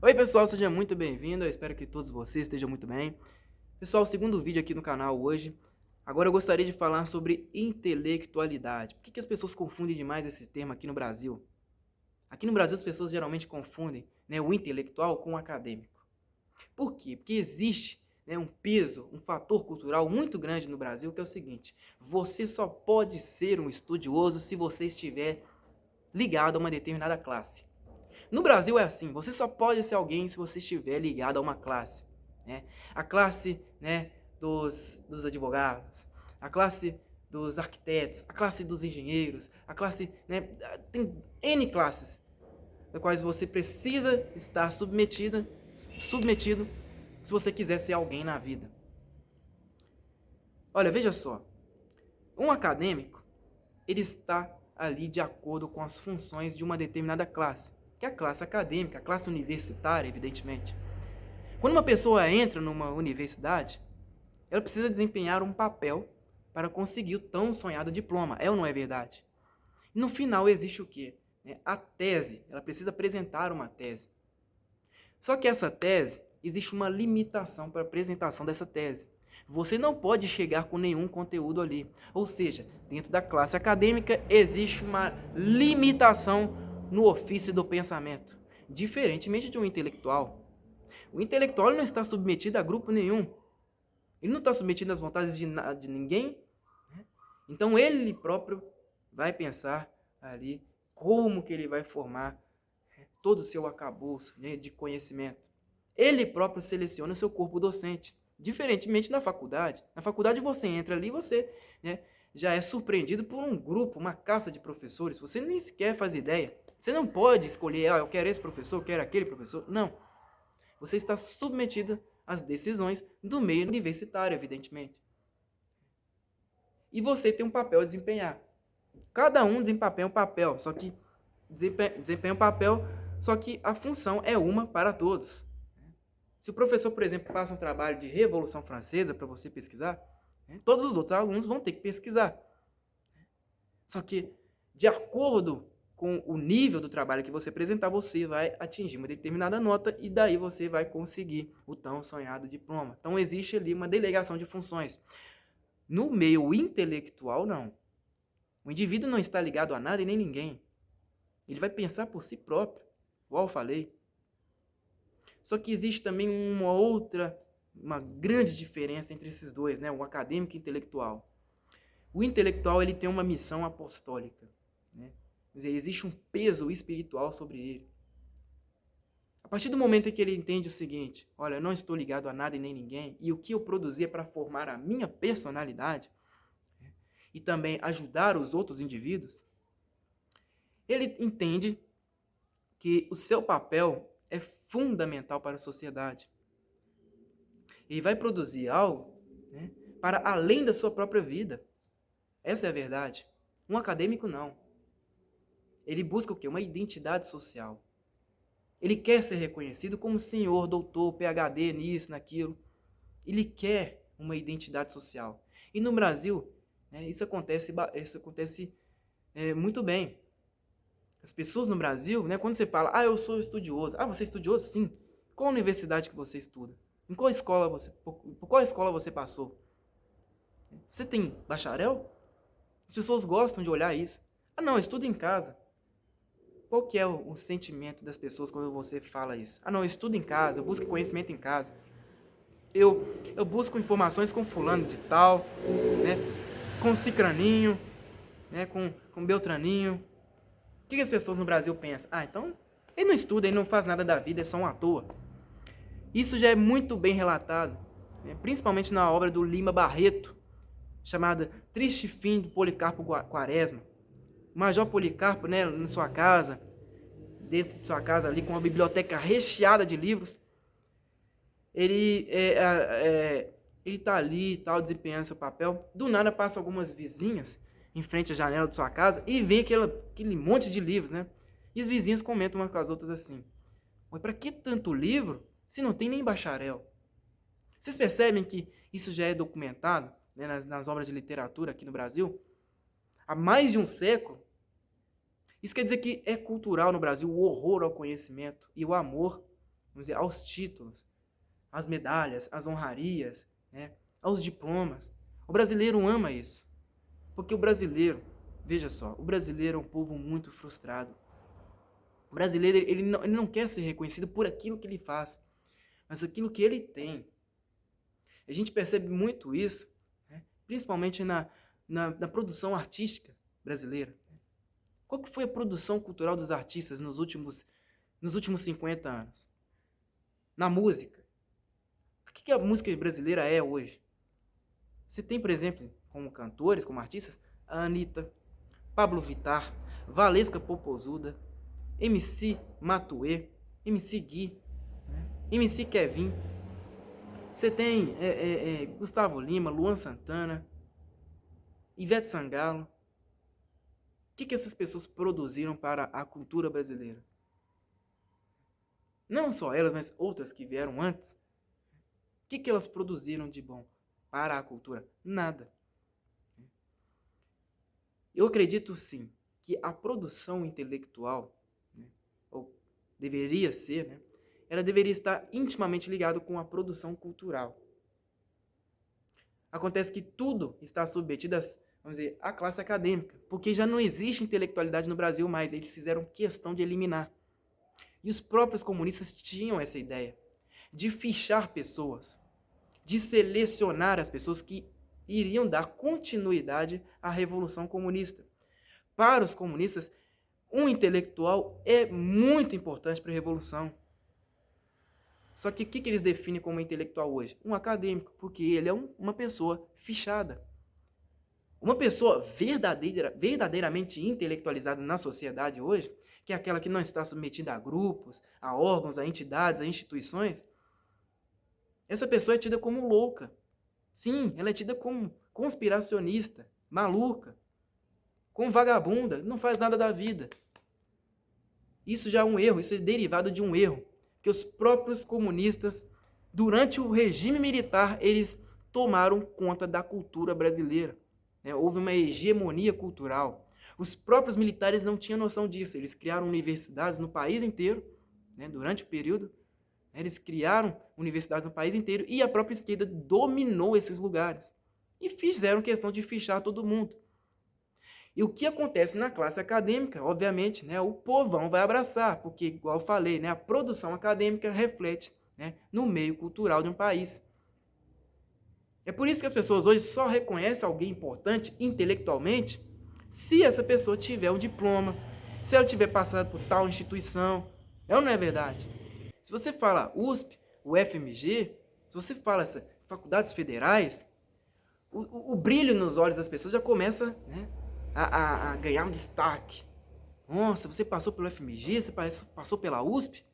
Oi pessoal, seja muito bem-vindo, eu espero que todos vocês estejam muito bem. Pessoal, segundo vídeo aqui no canal hoje. Agora eu gostaria de falar sobre intelectualidade. Por que as pessoas confundem demais esse termo aqui no Brasil? Aqui no Brasil as pessoas geralmente confundem, né, o intelectual com o acadêmico. Por quê? Porque existe, né, um peso, um fator cultural muito grande no Brasil, que é o seguinte: você só pode ser um estudioso se você estiver ligado a uma determinada classe. No Brasil é assim, você só pode ser alguém se você estiver ligado a uma classe, né? A classe, né, dos advogados, a classe dos arquitetos, a classe dos engenheiros, a classe, né, tem N classes, das quais você precisa estar submetido se você quiser ser alguém na vida. Olha, veja só, um acadêmico, ele está ali de acordo com as funções de uma determinada classe, que é a classe acadêmica, a classe universitária, evidentemente. Quando uma pessoa entra numa universidade, ela precisa desempenhar um papel para conseguir o tão sonhado diploma. É ou não é verdade? E no final existe o quê? A tese. Ela precisa apresentar uma tese. Só que essa tese, existe uma limitação para a apresentação dessa tese. Você não pode chegar com nenhum conteúdo ali. Ou seja, dentro da classe acadêmica existe uma limitação no ofício do pensamento. Diferentemente de um intelectual. O intelectual não está submetido a grupo nenhum. Ele não está submetido às vontades de ninguém. Né? Então ele próprio vai pensar ali como que ele vai formar, né, todo o seu arcabouço, né, de conhecimento. Ele próprio seleciona o seu corpo docente. Diferentemente da faculdade. Na faculdade você entra ali e você, né, já é surpreendido por um grupo, uma caça de professores. Você nem sequer faz ideia. Você não pode escolher, eu quero esse professor, eu quero aquele professor. Não. Você está submetido às decisões do meio universitário, evidentemente. E você tem um papel a desempenhar. Cada um desempenha um papel, só que desempenha um papel, só que a função é uma para todos. Se o professor, por exemplo, passa um trabalho de Revolução Francesa para você pesquisar, todos os outros alunos vão ter que pesquisar. Só que, de acordo com o nível do trabalho que você apresentar, você vai atingir uma determinada nota e daí você vai conseguir o tão sonhado diploma. Então existe ali uma delegação de funções. No meio intelectual, não. O indivíduo não está ligado a nada e nem ninguém. Ele vai pensar por si próprio, igual eu falei. Só que existe também uma grande diferença entre esses dois, né? O acadêmico e o intelectual. O intelectual ele tem uma missão apostólica, né? Quer dizer, existe um peso espiritual sobre ele. A partir do momento em que ele entende o seguinte: olha, eu não estou ligado a nada e nem ninguém, e o que eu produzi é para formar a minha personalidade, né, e também ajudar os outros indivíduos, ele entende que o seu papel é fundamental para a sociedade. Ele vai produzir algo, né, para além da sua própria vida. Essa é a verdade. Um acadêmico não. Ele busca o quê? Uma identidade social. Ele quer ser reconhecido como senhor, doutor, PhD, nisso, naquilo. Ele quer uma identidade social. E no Brasil, né, isso acontece muito bem. As pessoas no Brasil, né, quando você fala, eu sou estudioso. Você é estudioso? Sim. Qual universidade que você estuda? Por qual escola você passou? Você tem bacharel? As pessoas gostam de olhar isso. Não, eu estudo em casa. Qual que é o sentimento das pessoas quando você fala isso? Não, eu estudo em casa, eu busco conhecimento em casa. Eu busco informações com fulano de tal, né? Com cicraninho, né? Com beltraninho. O que as pessoas no Brasil pensam? Então ele não estuda, ele não faz nada da vida, é só um à toa. Isso já é muito bem relatado, né, principalmente na obra do Lima Barreto, chamada Triste Fim do Policarpo Quaresma. O Major Policarpo, né, na sua casa, dentro de sua casa ali, com uma biblioteca recheada de livros, ele está ali, tal, desempenhando seu papel. Do nada passa algumas vizinhas em frente à janela de sua casa e vê aquele monte de livros, né? E as vizinhas comentam umas com as outras assim: mas para que tanto livro se não tem nem bacharel? Vocês percebem que isso já é documentado, né, nas obras de literatura aqui no Brasil há mais de um século? Isso quer dizer que é cultural no Brasil o horror ao conhecimento e o amor vamos dizer, aos títulos, às medalhas, às honrarias, né, aos diplomas. O brasileiro ama isso. Porque o brasileiro, veja só, o brasileiro é um povo muito frustrado. O brasileiro, ele não quer ser reconhecido por aquilo que ele faz, mas aquilo que ele tem. A gente percebe muito isso, né, principalmente na produção artística brasileira. Qual que foi a produção cultural dos artistas nos últimos 50 anos? Na música. O que a música brasileira é hoje? Você tem, por exemplo, como cantores, como artistas, a Anitta, Pablo Vittar, Valesca Popozuda, MC Matuê, MC Gui, né, MC Kevin. Você tem Gustavo Lima, Luan Santana, Ivete Sangalo. O que essas pessoas produziram para a cultura brasileira? Não só elas, mas outras que vieram antes. O que elas produziram de bom para a cultura? Nada. Eu acredito, sim, que a produção intelectual, né, ou deveria ser, né, ela deveria estar intimamente ligada com a produção cultural. Acontece que tudo está submetido vamos dizer, à classe acadêmica, porque já não existe intelectualidade no Brasil mais, eles fizeram questão de eliminar. E os próprios comunistas tinham essa ideia de fichar pessoas, de selecionar as pessoas que iriam dar continuidade à Revolução Comunista. Para os comunistas, um intelectual é muito importante para a Revolução. Só que o que eles definem como intelectual hoje? Um acadêmico, porque ele é uma pessoa fichada. Uma pessoa verdadeiramente intelectualizada na sociedade hoje, que é aquela que não está submetida a grupos, a órgãos, a entidades, a instituições, essa pessoa é tida como louca. Sim, ela é tida como conspiracionista, maluca, como vagabunda, não faz nada da vida. Isso já é um erro, isso é derivado de um erro, que os próprios comunistas, durante o regime militar, eles tomaram conta da cultura brasileira. Houve uma hegemonia cultural. Os próprios militares não tinham noção disso. Eles criaram universidades no país inteiro, durante o período. Eles criaram universidades no país inteiro e a própria esquerda dominou esses lugares. E fizeram questão de fichar todo mundo. E o que acontece na classe acadêmica, obviamente, o povão vai abraçar, porque, igual eu falei, a produção acadêmica reflete no meio cultural de um país. É por isso que as pessoas hoje só reconhecem alguém importante intelectualmente se essa pessoa tiver um diploma, se ela tiver passado por tal instituição. É ou não é verdade? Se você fala USP, o FMG, se você fala essas faculdades federais, o brilho nos olhos das pessoas já começa a ganhar um destaque. Nossa, você passou pelo FMG, você passou pela USP?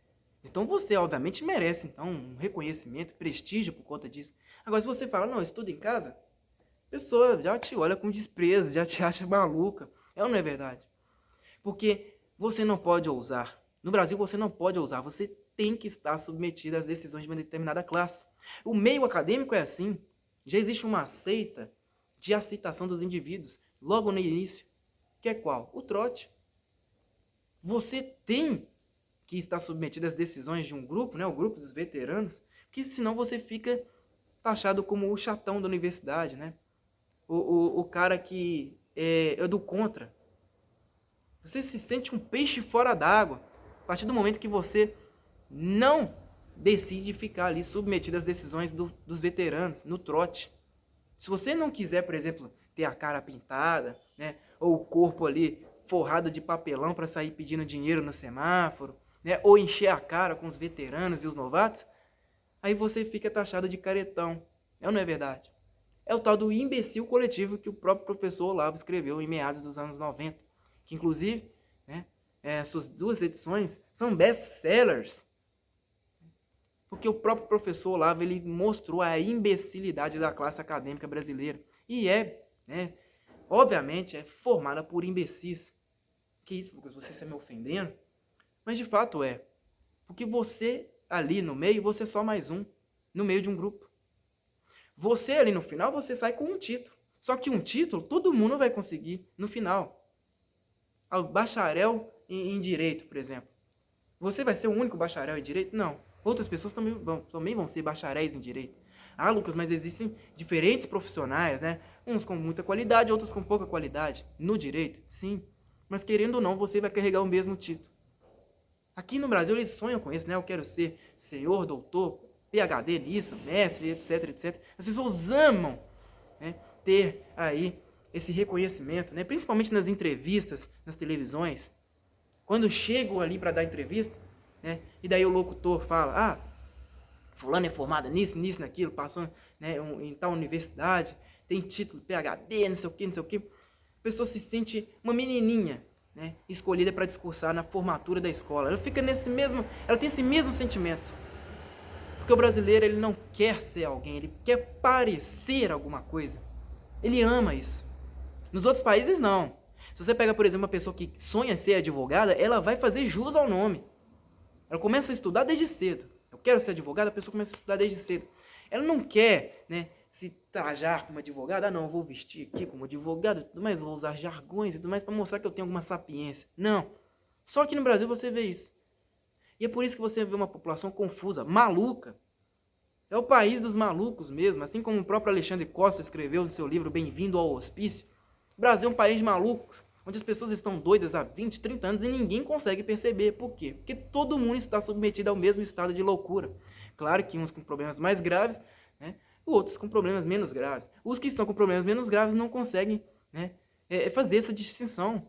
Então você, obviamente, merece então, um reconhecimento, prestígio por conta disso. Agora, se você fala, não, estuda em casa, a pessoa já te olha com desprezo, já te acha maluca. É ou não é verdade? Porque você não pode ousar. No Brasil, você não pode ousar. Você tem que estar submetido às decisões de uma determinada classe. O meio acadêmico é assim. Já existe uma seita de aceitação dos indivíduos, logo no início. Que é qual? O trote. Você tem que está submetido às decisões de um grupo, o grupo dos veteranos, porque senão você fica taxado como o chatão da universidade, o cara que é do contra. Você se sente um peixe fora d'água a partir do momento que você não decide ficar ali submetido às decisões dos veteranos, no trote. Se você não quiser, por exemplo, ter a cara pintada, ou o corpo ali forrado de papelão para sair pedindo dinheiro no semáforo, ou encher a cara com os veteranos e os novatos, aí você fica taxado de caretão. É ou não é verdade? É o tal do imbecil coletivo que o próprio professor Olavo escreveu em meados dos anos 90, que inclusive, suas 2 edições são best-sellers, porque o próprio professor Olavo ele mostrou a imbecilidade da classe acadêmica brasileira, e obviamente, é formada por imbecis. Que isso, Lucas, você está me ofendendo? Mas de fato é. Porque você, ali no meio, você é só mais um. No meio de um grupo. Você, ali no final, você sai com um título. Só que um título, todo mundo vai conseguir no final. O bacharel em Direito, por exemplo. Você vai ser o único bacharel em Direito? Não. outras pessoas também vão ser bacharéis em direito. Ah, Lucas, mas existem diferentes profissionais, né? Uns com muita qualidade, outros com pouca qualidade. No direito, sim. Mas querendo ou não, você vai carregar o mesmo título. Aqui no Brasil eles sonham com isso, né? Eu quero ser senhor, doutor, PhD nisso, mestre, etc, etc. As pessoas amam, né, ter aí esse reconhecimento, né? Principalmente nas entrevistas, nas televisões. Quando chegam ali para dar entrevista, né? E daí o locutor fala, fulano é formado nisso, naquilo, passou, né, em tal universidade, tem título PhD, não sei o que, não sei o que. A pessoa se sente uma menininha, né, escolhida para discursar na formatura da escola. Ela fica ela tem esse mesmo sentimento. Porque o brasileiro, ele não quer ser alguém, ele quer parecer alguma coisa. Ele ama isso. Nos outros países, não. Se você pega, por exemplo, uma pessoa que sonha ser advogada, ela vai fazer jus ao nome. Ela começa a estudar desde cedo. Eu quero ser advogada, a pessoa começa a estudar desde cedo. Ela não quer, né, se trajar como advogada. Não, eu vou vestir aqui como advogado, tudo mais, vou usar jargões e tudo mais para mostrar que eu tenho alguma sapiência. Não. Só que no Brasil você vê isso. E é por isso que você vê uma população confusa, maluca. É o país dos malucos mesmo, assim como o próprio Alexandre Costa escreveu no seu livro Bem-vindo ao Hospício. O Brasil é um país de malucos, onde as pessoas estão doidas há 20, 30 anos e ninguém consegue perceber. Por quê? Porque todo mundo está submetido ao mesmo estado de loucura. Claro que uns com problemas mais graves, né, outros com problemas menos graves. Os que estão com problemas menos graves não conseguem, né, fazer essa distinção.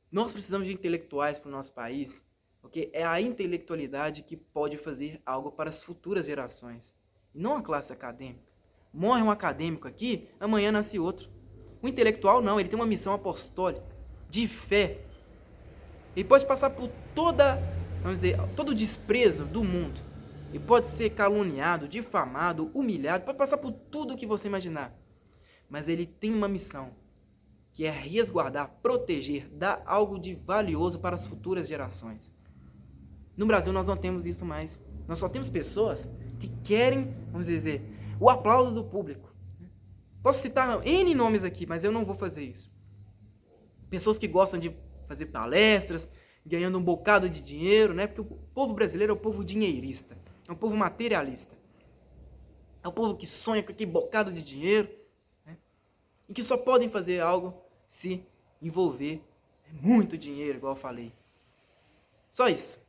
Nós precisamos de intelectuais para o nosso país, porque é a intelectualidade que pode fazer algo para as futuras gerações, e não a classe acadêmica. Morre um acadêmico aqui, amanhã nasce outro. O intelectual não, ele tem uma missão apostólica, de fé. Ele pode passar por todo o desprezo do mundo. Ele pode ser caluniado, difamado, humilhado, pode passar por tudo o que você imaginar. Mas ele tem uma missão, que é resguardar, proteger, dar algo de valioso para as futuras gerações. No Brasil nós não temos isso mais. Nós só temos pessoas que querem, vamos dizer, o aplauso do público. Posso citar N nomes aqui, mas eu não vou fazer isso. Pessoas que gostam de fazer palestras, ganhando um bocado de dinheiro, né? Porque o povo brasileiro é o povo dinheirista, é um povo materialista. É o povo que sonha com aquele bocado de dinheiro, né? E que só podem fazer algo se envolver muito dinheiro, igual eu falei. Só isso.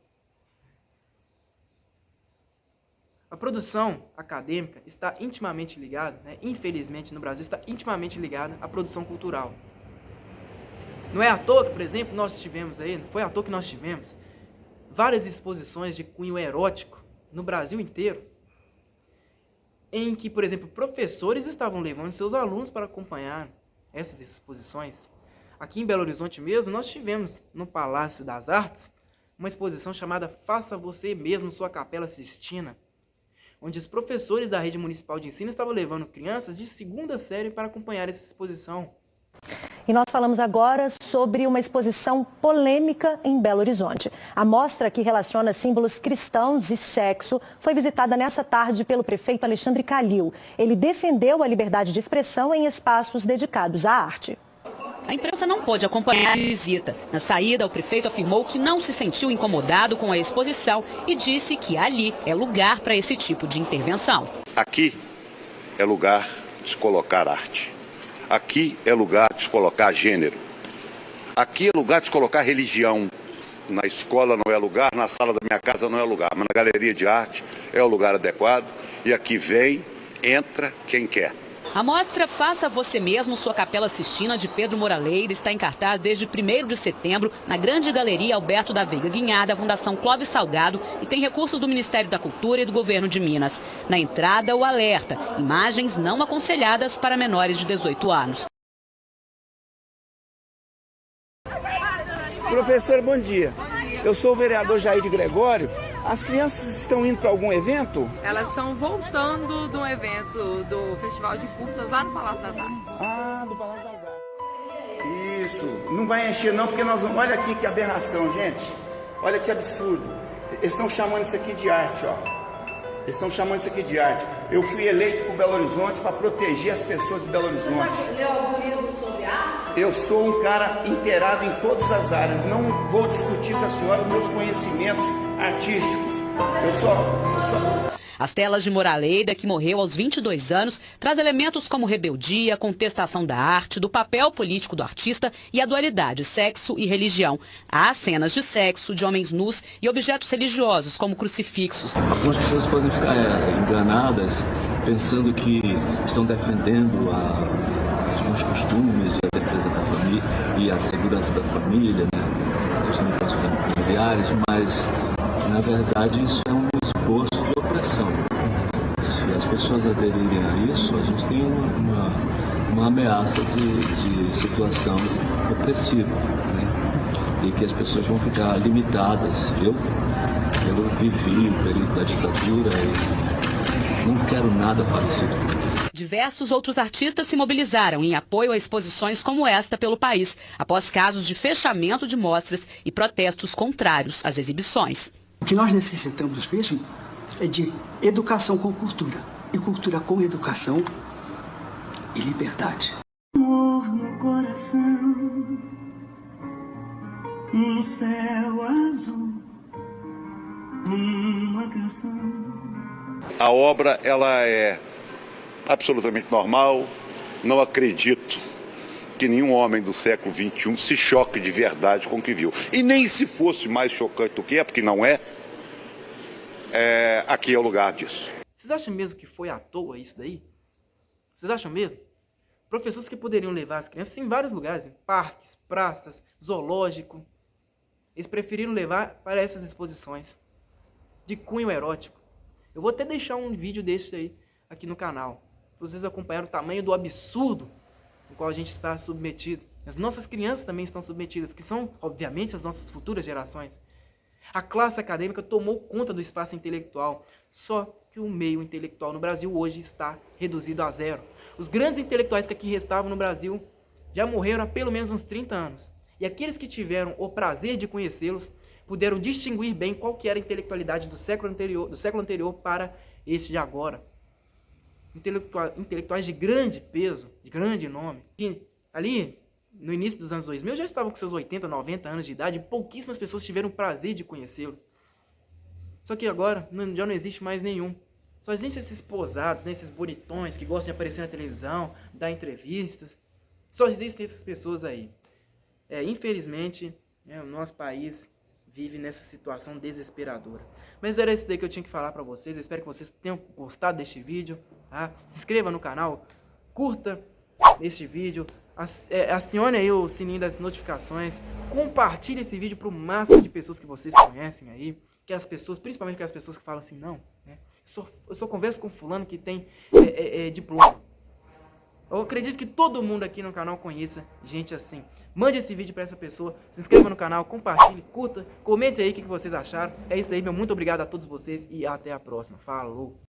A produção acadêmica está intimamente ligada, né, infelizmente no Brasil, está intimamente ligada à produção cultural. Não é à toa que, por exemplo, nós tivemos aí, não foi à toa que nós tivemos várias exposições de cunho erótico no Brasil inteiro, em que, por exemplo, professores estavam levando seus alunos para acompanhar essas exposições. Aqui em Belo Horizonte mesmo, nós tivemos no Palácio das Artes uma exposição chamada Faça Você Mesmo Sua Capela Sistina, onde os professores da rede municipal de ensino estavam levando crianças de 2ª série para acompanhar essa exposição. E nós falamos agora sobre uma exposição polêmica em Belo Horizonte. A mostra, que relaciona símbolos cristãos e sexo, foi visitada nessa tarde pelo prefeito Alexandre Calil. Ele defendeu a liberdade de expressão em espaços dedicados à arte. A imprensa não pôde acompanhar a visita. Na saída, o prefeito afirmou que não se sentiu incomodado com a exposição e disse que ali é lugar para esse tipo de intervenção. Aqui é lugar de se colocar arte. Aqui é lugar de se colocar gênero. Aqui é lugar de se colocar religião. Na escola não é lugar, na sala da minha casa não é lugar, mas na galeria de arte é o lugar adequado. E aqui vem, entra quem quer. A mostra Faça Você Mesmo Sua Capela Sistina, de Pedro Moraleira, está em cartaz desde 1º de setembro na Grande Galeria Alberto da Veiga Guinhar, da Fundação Clóvis Salgado, e tem recursos do Ministério da Cultura e do Governo de Minas. Na entrada, o alerta: imagens não aconselhadas para menores de 18 anos. Professor, bom dia. Eu sou o vereador Jair de Gregório. As crianças estão indo para algum evento? Elas estão voltando de um evento do Festival de Curtas lá no Palácio das Artes. Ah, do Palácio das Artes. Isso. Não vai encher não, porque nós vamos... Olha aqui que aberração, gente. Olha que absurdo. Eles estão chamando isso aqui de arte, ó. Eles estão chamando isso aqui de arte. Eu fui eleito por Belo Horizonte para proteger as pessoas de Belo Horizonte. Você leu algum livro sobre arte? Eu sou um cara inteirado em todas as áreas. Não vou discutir com a senhora os meus conhecimentos artísticos. Eu só... As telas de Moraleida, que morreu aos 22 anos, traz elementos como rebeldia, contestação da arte, do papel político do artista e a dualidade sexo e religião. Há cenas de sexo, de homens nus e objetos religiosos, como crucifixos. Algumas pessoas podem ficar enganadas, pensando que estão defendendo os costumes e a defesa da família e a segurança da família, né, dos núcleos familiares, mas na verdade isso é um esboço de opressão. Se as pessoas aderirem a isso, a gente tem uma ameaça de situação opressiva, né? E que as pessoas vão ficar limitadas. Eu vivi o período da ditadura e não quero nada parecido. Diversos outros artistas se mobilizaram em apoio a exposições como esta pelo país, após casos de fechamento de mostras e protestos contrários às exibições. O que nós necessitamos mesmo é de educação com cultura, e cultura com educação e liberdade. Amor no coração, um céu azul, uma canção. A obra, ela é absolutamente normal. Não acredito que nenhum homem do século XXI se choque de verdade com o que viu. E nem se fosse mais chocante do que é, porque não é, aqui é o lugar disso. Vocês acham mesmo que foi à toa isso daí? Vocês acham mesmo? Professores que poderiam levar as crianças em vários lugares, em parques, praças, zoológico, eles preferiram levar para essas exposições de cunho erótico. Eu vou até deixar um vídeo desse aí aqui no canal, para vocês acompanharem o tamanho do absurdo no qual a gente está submetido. As nossas crianças também estão submetidas, que são, obviamente, as nossas futuras gerações. A classe acadêmica tomou conta do espaço intelectual, só que o meio intelectual no Brasil hoje está reduzido a zero. Os grandes intelectuais que aqui restavam no Brasil já morreram há pelo menos uns 30 anos. E aqueles que tiveram o prazer de conhecê-los puderam distinguir bem qual que era a intelectualidade do século anterior para este de agora. Intelectuais de grande peso, de grande nome, que ali no início dos anos 2000 já estavam com seus 80, 90 anos de idade e pouquíssimas pessoas tiveram o prazer de conhecê-los. Só que agora já não existe mais nenhum. Só existem esses posados, né, esses bonitões que gostam de aparecer na televisão, dar entrevistas. Só existem essas pessoas aí. Infelizmente, o nosso país vive nessa situação desesperadora. Mas era isso daí que eu tinha que falar para vocês. Eu espero que vocês tenham gostado deste vídeo. Tá? Se inscreva no canal, curta este vídeo, acione aí o sininho das notificações, compartilhe esse vídeo para o máximo de pessoas que vocês conhecem aí, que as pessoas, principalmente aquelas pessoas que falam assim, não, né? Eu só converso com fulano que tem diploma. Eu acredito que todo mundo aqui no canal conheça gente assim. Mande esse vídeo para essa pessoa, se inscreva no canal, compartilhe, curta, comente aí o que vocês acharam. É isso aí, meu muito obrigado a todos vocês e até a próxima. Falou!